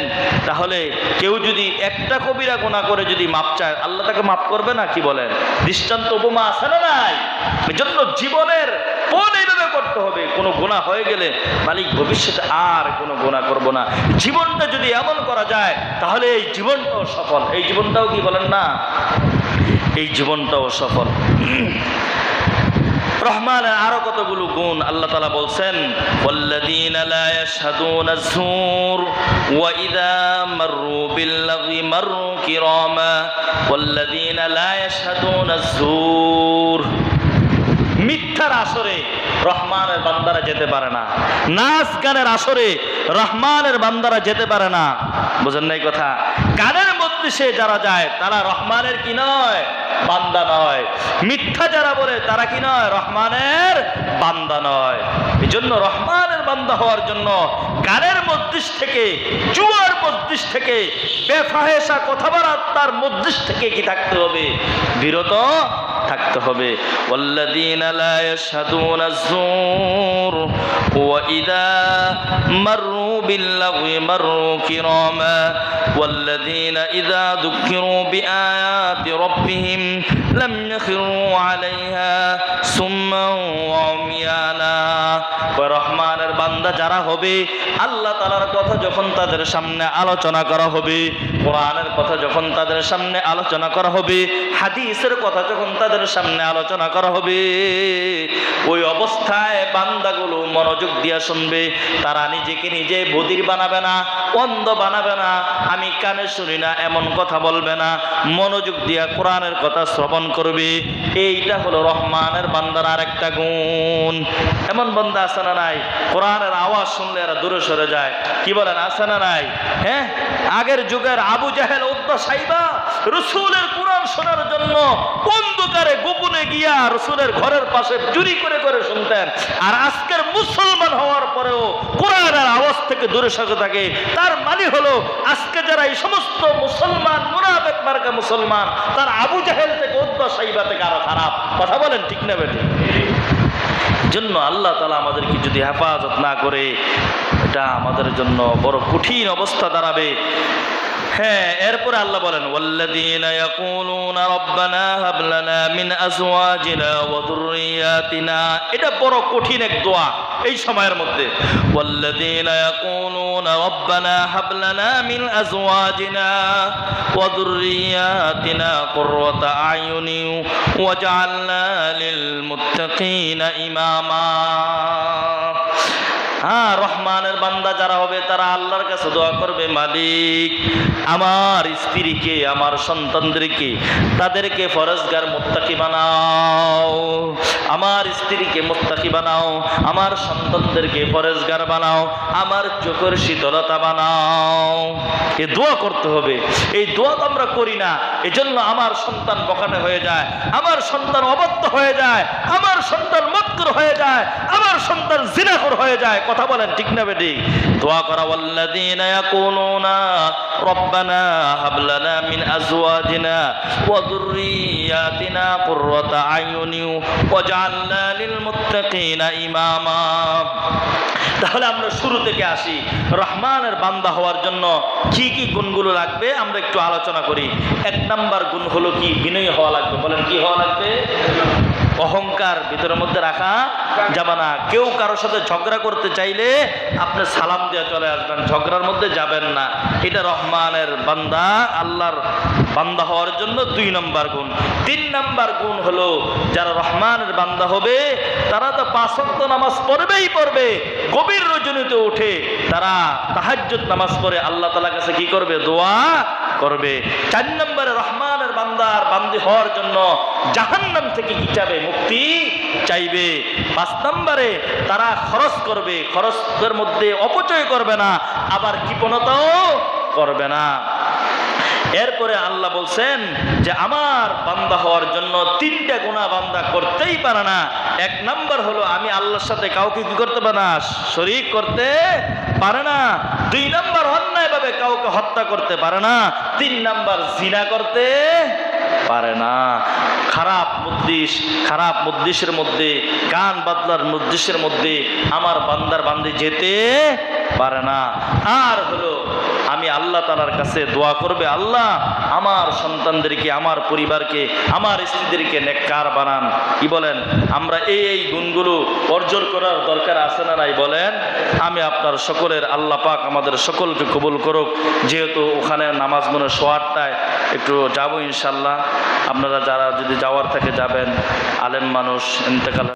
তাহলে কেউ যদি একটা কবিরা গুনাহ করে যদি মাপ চায়, আল্লাহ তাকে মাফ করবে না? কি বলেন? দৃষ্টান্ত উপমা আছে না নাই? এজন্য জীবনের পণ এইভাবে করতে হবে, কোনো গুনাহ হয়ে গেলে মালিক ভবিষ্যতে আর কোনো গুনাহ করব না। জীবনটা যদি এমন করা যায় তাহলে এই জীবনটাও সফল। এই জীবনটাও কি বলেন না? এই জীবনটাও সফল। রহমানের আরো কতগুলো গুণ আল্লাহ তাআলা বলছেন, ওয়াল্লাযীনা লা ইয়াশহাদুনা আয-যুর ওয়া ইযা মাররু বিল-লাগwi মাররু কিরামা ওয়াল্লাযীনা লা ইয়াশহাদুনা আয-যুর। মিথ্যার আসরে রহমানের বান্দারা যেতে পারে না, নাচ গানের আসরে রহমানের বান্দারা যেতে পারে না। বুঝেন নাই কথা? গানের মজলিসে যারা যায় তারা রহমানের কি নয়? বান্দা নয়। মিথ্যা যারা বলে তারা কি নয়? রহমানের বান্দা নয়। এই জন্য রহমানের বান্দা হওয়ার জন্য গানের মজলিস থেকে, জুয়ার মজলিস থেকে, বেফাহেসা কথাবার্তার মজলিস থেকে কি থাকতে হবে? বিরত থাকতে হবে। ওয়াল্লাযীনা লা ইয়াশহাদুনা আয-যুর ওয়া ইযা মাররু বিল-লাগwi মাররু কিরামা ওয়াল্লাযীনা ইযা যুক্কিরু বিআয়াতি রাব্বিহিম লাম ইয়াখিরু আলাইহা সুম্মান ওয়া উমিয়ানা। রহমানের বান্দা যারা হবে, আল্লাহ তাআলার কথা যখন তাদের সামনে আলোচনা করা হবে, কোরআনের কথা যখন তাদের সামনে আলোচনা করা হবে, হাদিসের কথা যখন তাদের সামনে আলোচনা করা হবে, ওই অবস্থায় বান্দাগুলো মনোযোগ দিয়া শুনবে। তারা নিজেকে নিজে বধির বানাবে না, অন্ধ বানাবে না, আমি কানে শুনি না এমন কথা বলবে না, মনোযোগ দিয়া কোরআনের কথা শ্রবণ করবে। এইটা হলো রহমানের বান্দার আরেকটা গুণ। এমন বান্দা আছে না নাই? কোরআনের আওয়াজ শুনলে এরা দূরে সরে যায়। কি বলেন, আছে না নাই? হ্যাঁ, আগের যুগের আবু জাহেল, উতবা, সাইবা রাসূলের কোরআন শোনার জন্য অন্ধকারে গোপনে গিয়া রাসূলের ঘরের পাশে চুরি করে করে শুনতেন। আর আজকের মুসলমান হওয়ার পরেও কোরআনের আওয়াজ থেকে দূরে সরে থাকে। তার মানে হলো আজকে যারা এই সমস্ত মুসলমান, মুনাফিক মার্কা মুসলমান, তার আবু জাহেল থেকে, উতবা, সাইবা থেকে আরো খারাপ। কথা বলেন ঠিক না বেঠিক? জন্য আল্লাহ তাআলা আমাদেরকে যদি হেফাজত না করে এটা আমাদের জন্য বড় কঠিন অবস্থা দাঁড়াবে। হ্যাঁ, এরপরে আল্লাহ বলেন ওয়াল্লাযীনা ইয়াকুলুনা রাব্বানা হাব লানা মিন আজওয়াজিনা ওয়া যুররিয়াতিনা, এটা বড় কঠিন এক দোয়া এই সময়ের মধ্যে। ওয়াল্লাযীনা ইয়াকুলুনা রাব্বানা হাব লানা মিন আজওয়াজিনা ওয়া যুররিয়াতিনা কুররাতা আয়ুনিন ওয়াজআলনা লিল মুত্তাকিনা ইমামা। হ্যাঁ, রহমানের বান্দা যারা হবে তারা আল্লাহর কাছে দোয়া করবে, মালিক আমার স্ত্রীকে, আমার সন্তানদেরকে, তাদেরকে ফরজগার মুত্তাকি বানাও, আমার স্ত্রীকে মুত্তাকি বানাও, আমার সন্তানদেরকে ফরজগার বানাও, আমার চোখের শীতলতা বানাও। এ দোয়া করতে হবে। এই দোয়া তো আমরা করি না, এজন্য আমার সন্তান বখাটে হয়ে যায়, আমার সন্তান অবদ্ধ হয়ে যায়, আমার সন্তান মক্কুর হয়ে যায়, আমার সন্তান জিনাখোর হয়ে যায়। কথা বলেন ঠিক না বেটি? দোয়া করা ওয়াল্লাযীনা ইয়াকুলুনা রব্বানা হাব লানা মিন আজওয়াজিনা ওয়া যুররিয়াতিনা কুররাতা আয়ুনিন ওয়াজআলনা লিল মুত্তাকিনা ইমামা। তাহলে আমরা শুরু থেকে আসি, রহমানের বান্দা হওয়ার জন্য কি কি গুণগুলো লাগবে আমরা একটু আলোচনা করি। এক নাম্বার গুণ হলো কি? বিনয়ী হওয়া লাগবে। বলেন কি হওয়া লাগবে? অহংকার ভিতরের মধ্যে রাখা যাবে না। কেউ কারোর সাথে ঝগড়া করতে চাইলে আপনি সালাম দিয়ে চলে আসবেন, ঝগড়ার মধ্যে যাবেন না। এটা রহমানের বান্দা, আল্লাহর বান্দা হওয়ার জন্য 2 নম্বর গুণ। 3 নম্বর গুণ হলো যারা রহমানের বান্দা হবে তারা তো 5 ওয়াক্ত নামাজ পড়বেই পড়বে, গভীর রজনীতে উঠে তারা তাহাজ্জুদ নামাজ পড়ে আল্লাহ তাআলার কাছে কি করবে? দোয়া করবে। 4 নম্বরে রহমানের বান্দার বান্দি হওয়ার জন্য জাহান্নাম থেকে কি চাবে? মুক্তি চাইবে। 5 নম্বরে তারা খরচ করবে, খরচের মধ্যে অপচয় করবে না, আবার কৃপণতাও করবে না। এরপরে আল্লাহ বলছেন যে আমার বান্দা হওয়ার জন্য 3টা গুনাহ বান্দা করতেই পারে না। 1 নম্বর হলো আমি আল্লাহর সাথে কাউকে কি করতে পারে না? শরীক করতে পারে না। 2 নম্বর অন্যায়ভাবে কাউকে হত্যা করতে পারে না। 3 নম্বর জিনা করতে পারে না। খারাপ মুদ্দিশের মধ্যে, গান বাদলার মুদ্দিশের মধ্যে আমার বান্দার বান্দি যেতে পারে না। আর হলো আমি আল্লাহ তাআলার কাছে দোয়া করবে, আল্লাহ আমার সন্তানদেরকে, আমার পরিবারকে, আমার স্ত্রীদেরকে নেককার বানান। কি বলেন? আমরা এই গুণগুলো অর্জন করার দরকার আছে না নাই বলেন? আমি আপনার সকলের, আল্লাহ পাক আমাদের সকলকে কবুল করুক। যেহেতু ওখানে নামাজ মনে 8:30টায় একটু যাবো ইনশাল্লাহ, আপনারা যারা যদি যাওয়ার থাকে যাবেন, আলেম মানুষ ইন্তেকাল